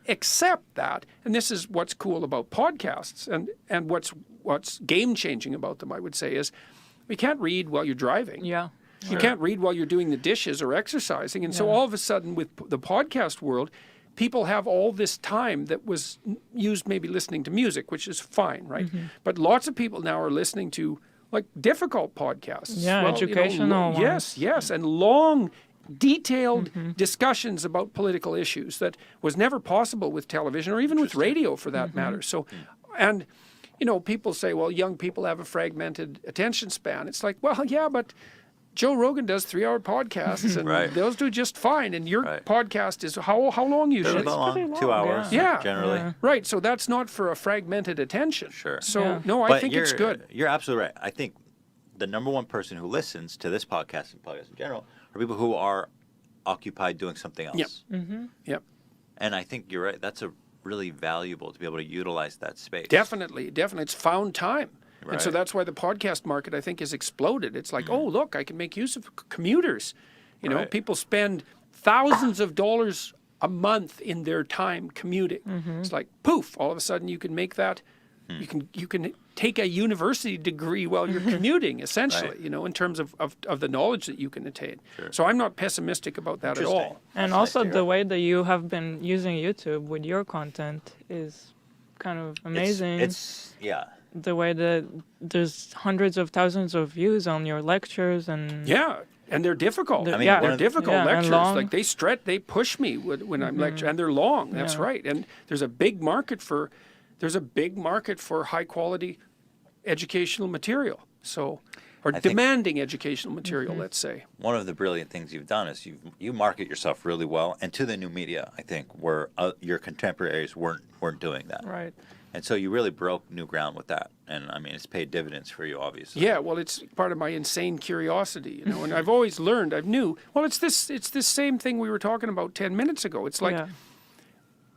except that, and this is what's cool about podcasts and what's game-changing about them, I would say, is we can't read while you're driving. Yeah. You can't read while you're doing the dishes or exercising. And so all of a sudden with the podcast world, people have all this time that was used maybe listening to music, which is fine, right? But lots of people now are listening to like difficult podcasts. Yeah, educational ones. Yes, and long, detailed discussions about political issues that was never possible with television or even with radio for that matter. So, and, you know, people say, well, young people have a fragmented attention span. It's like, well, yeah, but Joe Rogan does 3-hour podcasts, and those do just fine. And your podcast is how long usually? It's long, 2 hours, generally. Yeah. Right. So that's not for a fragmented attention. Sure. So no, I think it's good. You're absolutely right. I think the number one person who listens to this podcast and podcasts in general are people who are occupied doing something else. Yep. And I think you're right. That's really valuable to be able to utilize that space. Definitely. It's found time. And so that's why the podcast market, I think, has exploded. It's like, oh, look, I can make use of commuters. You know, people spend thousands of dollars a month in their time commuting. It's like, poof, all of a sudden you can make that. You can take a university degree while you're commuting, essentially, you know, in terms of the knowledge that you can attain. So I'm not pessimistic about that at all. And also the way that you have been using YouTube with your content is kind of amazing. It's the way that there's hundreds of thousands of views on your lectures and and they're difficult. I mean, they're difficult lectures. Like they push me when I'm lecturing, and they're long. That's right. And there's a big market for high quality educational material. So, or demanding educational material, let's say. One of the brilliant things you've done is you market yourself really well, and to the new media, I think, where your contemporaries weren't doing that. Right. And so you really broke new ground with that. And I mean, it's paid dividends for you, obviously. Yeah, well, it's part of my insane curiosity, you know, and I've always learned, it's this same thing we were talking about 10 minutes ago. It's like,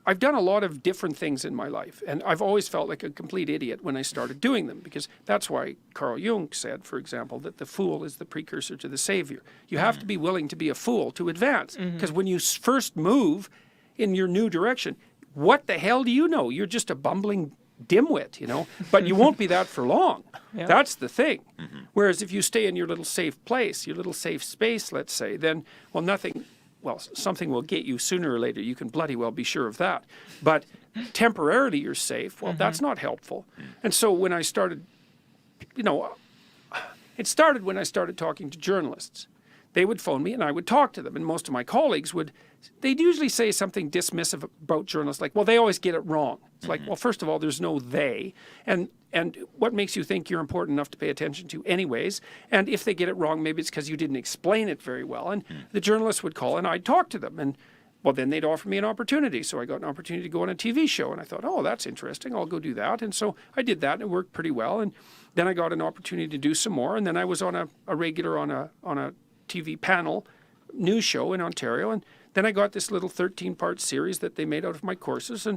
I've done a lot of different things in my life, and I've always felt like a complete idiot when I started doing them, because that's why Carl Jung said, for example, that the fool is the precursor to the savior. You have to be willing to be a fool to advance, because when you first move in your new direction, what the hell do you know? You're just a bumbling dimwit, you know, but you won't be that for long. That's the thing. Whereas if you stay in your little safe place, your little safe space, let's say, then, something will get you sooner or later. You can bloody well be sure of that. But temporarily you're safe. Well, that's not helpful. And so when I started, it started when I started talking to journalists. They would phone me and I would talk to them. And most of my colleagues they'd usually say something dismissive about journalists, like, well, they always get it wrong. It's like, well, first of all, there's no they. And what makes you think you're important enough to pay attention to anyways? And if they get it wrong, maybe it's because you didn't explain it very well. And the journalists would call and I'd talk to them. And, well, then they'd offer me an opportunity. So I got an opportunity to go on a TV show. And I thought, oh, that's interesting. I'll go do that. And so I did that and it worked pretty well. And then I got an opportunity to do some more. And then I was on a regular on a TV panel news show in Ontario. And then I got this little 13-part series that they made out of my courses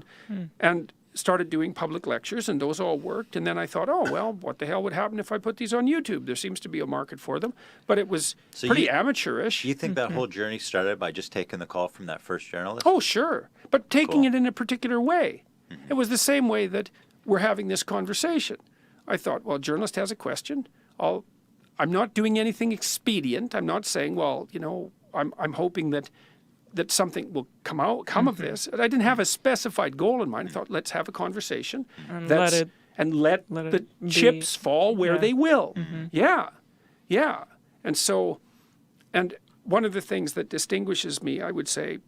and started doing public lectures, and those all worked. And then I thought, oh, well, what the hell would happen if I put these on YouTube? There seems to be a market for them. But it was pretty amateurish. You think that whole journey started by just taking the call from that first journalist? Oh, sure. But taking it in a particular way. It was the same way that we're having this conversation. I thought, well, a journalist has a question. I'm not doing anything expedient. I'm not saying, well, you know, I'm hoping that something will come of this. I didn't have a specified goal in mind. I thought, let's have a conversation and let the chips fall where they will. Yeah. And one of the things that distinguishes me, I would say,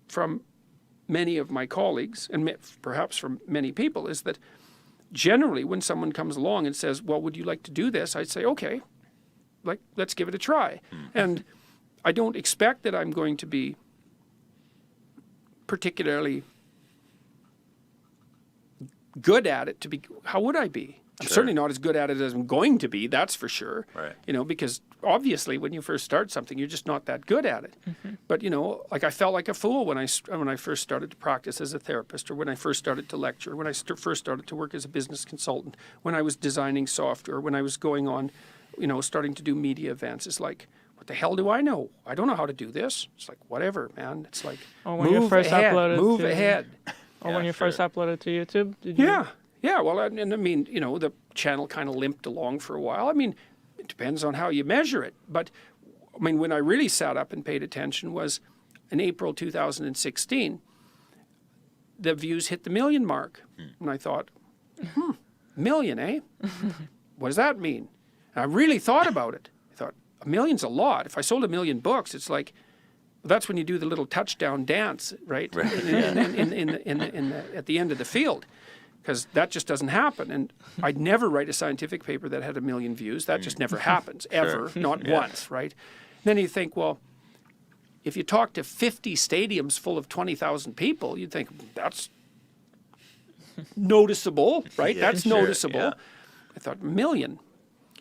from many of my colleagues, and perhaps from many people, is that generally when someone comes along and says, well, would you like to do this? I'd say, okay, let's give it a try. And I don't expect that I'm going to be particularly good at it. How would I be? I'm certainly not as good at it as I'm going to be, that's for sure. Right. You know, because obviously when you first start something, you're just not that good at it. But, you know, like I felt like a fool when I first started to practice as a therapist, or when I first started to lecture, when I first started to work as a business consultant, when I was designing software, when I was going on, you know, starting to do media events. It's like, what the hell do I know? I don't know how to do this. It's like, whatever, man. It's like, Or when you move first ahead, uploaded move to, ahead. Or Yeah, when you first sure. uploaded to YouTube, did you? Yeah, yeah. Well, and I mean, you know, the channel kind of limped along for a while. I mean, it depends on how you measure it. But I mean, when I really sat up and paid attention was in April 2016. The views hit the 1 million mark, and I thought, million, eh? What does that mean? And I really thought about it. I thought, 1 million's a lot. If I sold 1 million books, it's like, that's when you do the little touchdown dance, right? Right. At the end of the field, because that just doesn't happen. And I'd never write a scientific paper that had 1 million views. That just never happens, ever, not once, right? Then you think, well, if you talk to 50 stadiums full of 20,000 people, you'd think that's noticeable, right? Yeah, That's sure, noticeable. yeah. I thought, 1 million.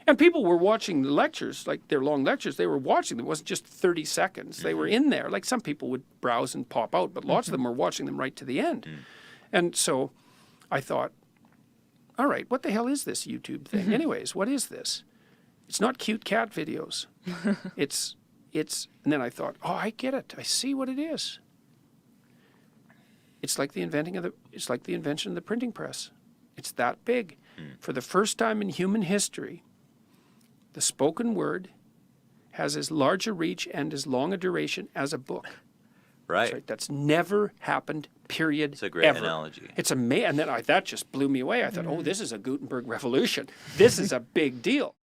And people were watching the lectures, like their long lectures, they were watching them. It wasn't just 30 seconds. They were in there. Like some people would browse and pop out, but lots of them were watching them right to the end. And so I thought, all right, what the hell is this YouTube thing? Anyways, what is this? It's not cute cat videos. It's, and then I thought, oh, I get it. I see what it is. It's like the invention of the printing press. It's that big. For the first time in human history, the spoken word has as large a reach and as long a duration as a book. Right. That's right. That's never happened, period. It's a great ever. analogy. It's amazing. And then that just blew me away. I thought, oh, this is a Gutenberg revolution. This is a big deal.